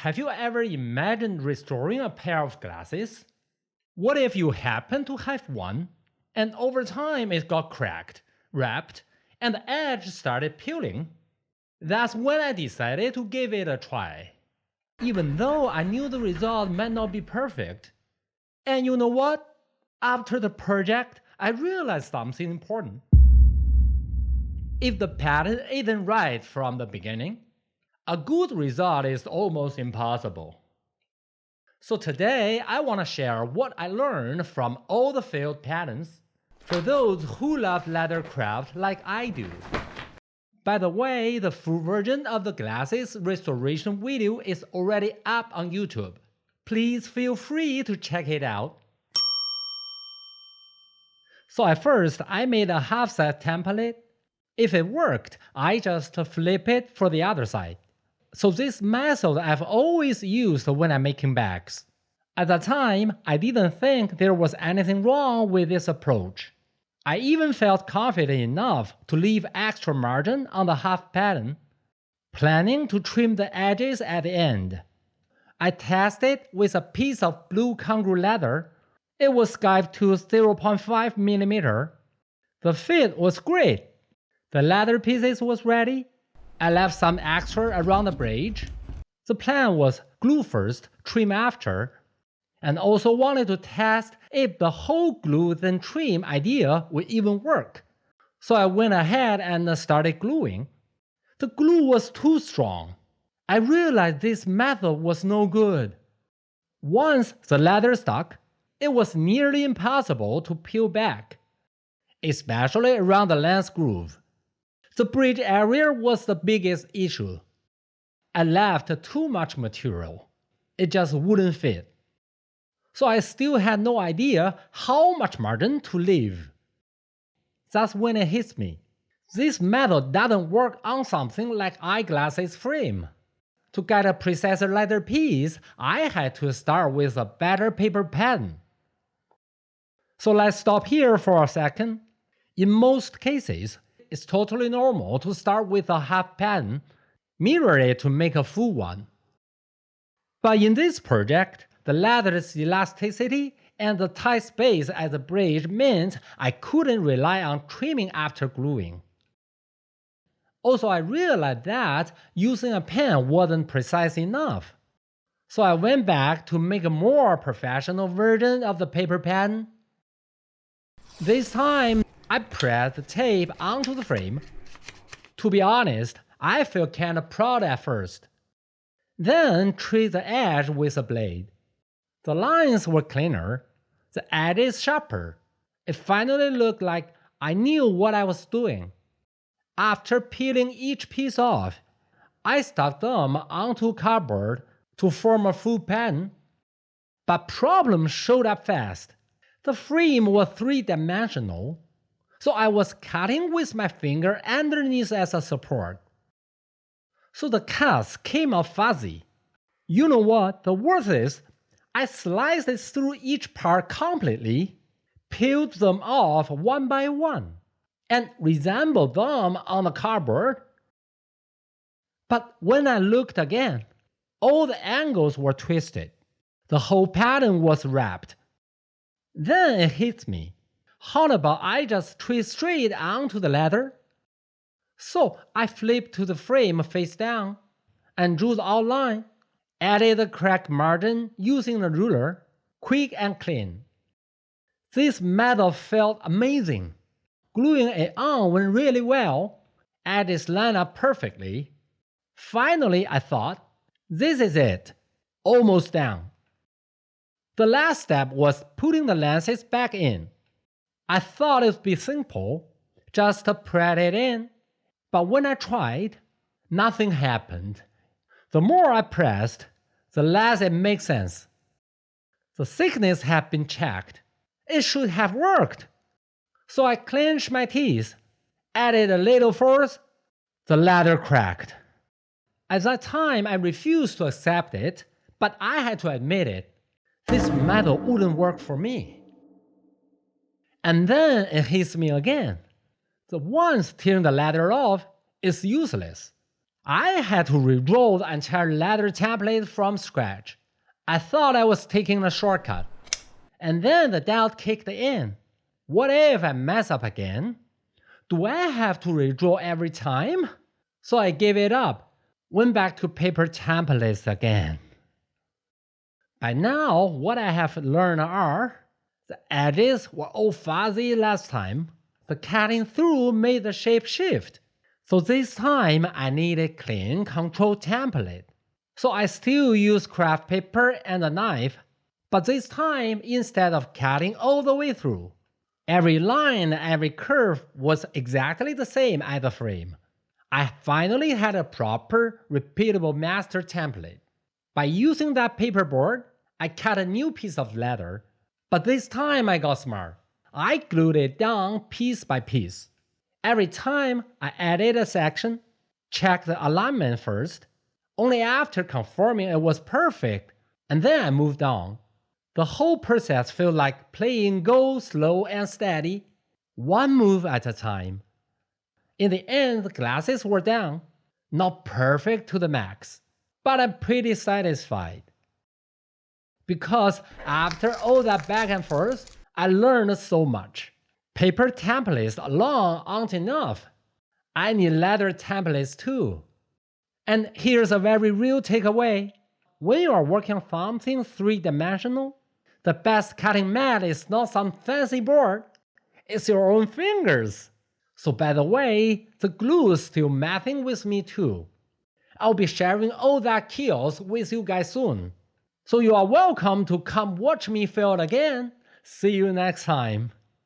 Have you ever imagined restoring a pair of glasses? What if you happen to have one, and over time it got cracked, wrapped, and the edge started peeling? That's when I decided to give it a try, even though I knew the result might not be perfect. And you know what? After the project, I realized something important. If the pattern isn't right from the beginning, a good result is almost impossible. So today, I want to share what I learned from all the failed patterns for those who love leather craft like I do. By the way, the full version of the glasses restoration video is already up on YouTube. Please feel free to check it out. So at first, I made a half-set template. If it worked, I just flip it for the other side. So this method I've always used when I'm making bags. At the time, I didn't think there was anything wrong with this approach. I even felt confident enough to leave extra margin on the half pattern, planning to trim the edges at the end. I tested with a piece of blue Kangaroo leather. It was skived to 0.5 mm. The fit was great. The leather pieces was ready. I left some extra around the bridge. The plan was glue first, trim after, and also wanted to test if the whole glue then trim idea would even work. So I went ahead and started gluing. The glue was too strong. I realized this method was no good. Once the leather stuck, it was nearly impossible to peel back, especially around the lens groove. The bridge area was the biggest issue. I left too much material. It just wouldn't fit. So I still had no idea how much margin to leave. That's when it hits me. This method doesn't work on something like eyeglasses frame. To get a precise leather piece, I had to start with a better paper pattern. So let's stop here for a second. In most cases, it's totally normal to start with a half pattern, mirror it to make a full one. But in this project, the leather's elasticity and the tight space at the bridge meant I couldn't rely on trimming after gluing. Also, I realized that using a pen wasn't precise enough. So I went back to make a more professional version of the paper pattern. This time, I pressed the tape onto the frame. To be honest, I felt kinda proud at first. Then treat the edge with a blade. The lines were cleaner, the edges sharper. It finally looked like I knew what I was doing. After peeling each piece off, I stuck them onto cardboard to form a full pattern. But problems showed up fast. The frame was three-dimensional, so I was cutting with my finger underneath as a support. So the cuts came out fuzzy. You know what? The worst is, I sliced it through each part completely, peeled them off one by one, and reassembled them on the cardboard. But when I looked again, all the angles were twisted. The whole pattern was wrapped. Then it hit me. How about I just twist straight onto the leather? So I flipped to the frame face down and drew the outline, added the crack margin using the ruler, quick and clean. This method felt amazing. Gluing it on went really well, edges lined up perfectly. Finally, I thought, this is it, almost done. The last step was putting the lenses back in. I thought it would be simple, just to press it in. But when I tried, nothing happened. The more I pressed, the less it made sense. The thickness had been checked. It should have worked. So I clenched my teeth, added a little force, the leather cracked. At that time, I refused to accept it, but I had to admit it. This method wouldn't work for me. And then it hits me again. The once tearing the leather off is useless. I had to redraw the entire letter template from scratch. I thought I was taking a shortcut. And then the doubt kicked in. What if I mess up again? Do I have to redraw every time? So I gave it up, went back to paper templates again. By now, what I have learned are the edges were all fuzzy last time. The cutting through made the shape shift. So this time I need a clean control template. So I still use craft paper and a knife, but this time instead of cutting all the way through. Every line, every curve was exactly the same as the frame. I finally had a proper, repeatable master template. By using that paperboard, I cut a new piece of leather, but this time I got smart. I glued it down piece by piece. Every time I added a section, checked the alignment first. Only after confirming it was perfect, and then I moved on. The whole process felt like playing Go slow and steady, one move at a time. In the end, the glasses were done. Not perfect to the max, but I'm pretty satisfied. Because after all that back and forth, I learned so much. Paper templates alone aren't enough. I need leather templates too. And here's a very real takeaway. When you are working on something three-dimensional, the best cutting mat is not some fancy board, it's your own fingers. So by the way, the glue is still messing with me too. I'll be sharing all that chaos with you guys soon. So you are welcome to come watch me fail again. See you next time.